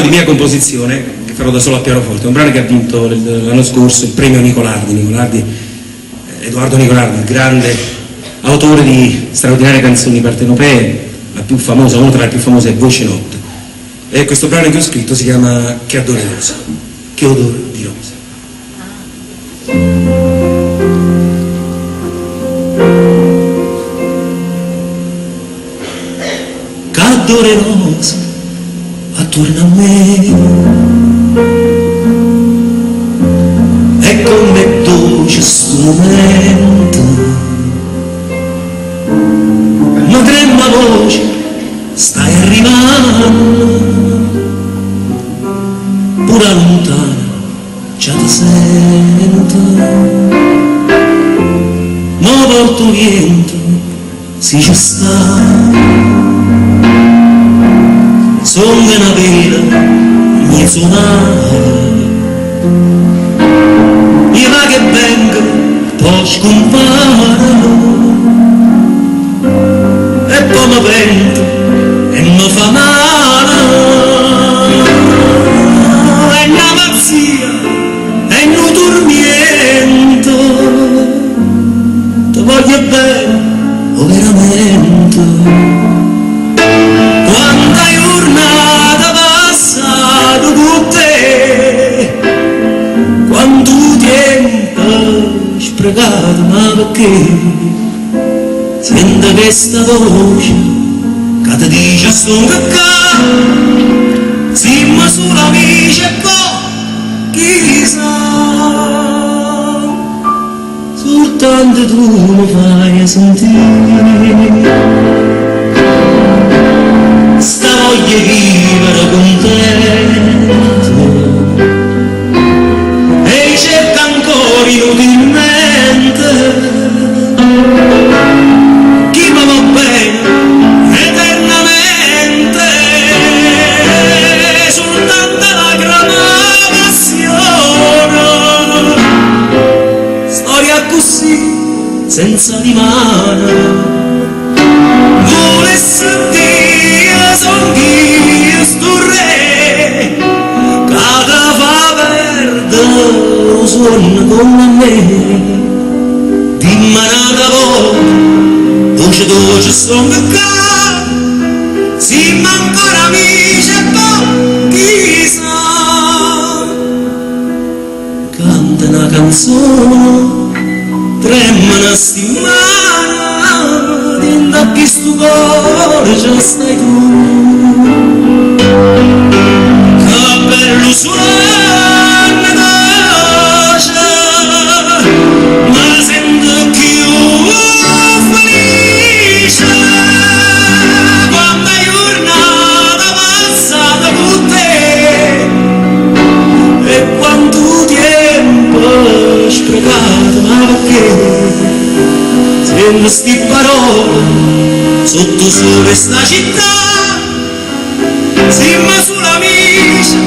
Di mia composizione, che farò da solo a pianoforte, un brano che ha vinto l'anno scorso il premio Nicolardi, Edoardo Nicolardi, il grande autore di straordinarie canzoni partenopee, la più famosa, una tra le più famose è Voce Notte. E questo brano che ho scritto si chiama Che odore rosa, che odore di rosa. Che odore rosa attorno a me e come dolce sto momento ma trema voce stai arrivando pure lontana già ti sento non volto vento si ci sta sono una vera mia suonare io va che vengo poi scompare e poi mi pento e mi fa male è una pazzia è un dormiento ti voglio bene o veramente quanta giornata passata con te quanto tempo sprecato ma perché sento questa voce che ti dice sto qua siamo solo amici e poi chissà soltanto tu mi fai sentire sta voglia vivere contento e cerca ancora inutilmente chi mi va bene eternamente soltanto la grande passione storia così senza dimane volesse dire son io sto re che fa perdere lo suono con me di manata volta dolce son qua siamo ancora amici e poi chissà canta una canzone trema una settimana da chi sto cuore già stai tu che bello suona dolce ma sento più felice quando è giornata passata con te e quanto tempo sprecato ma perché sento sti parole sotto sole sta città siamo solo amici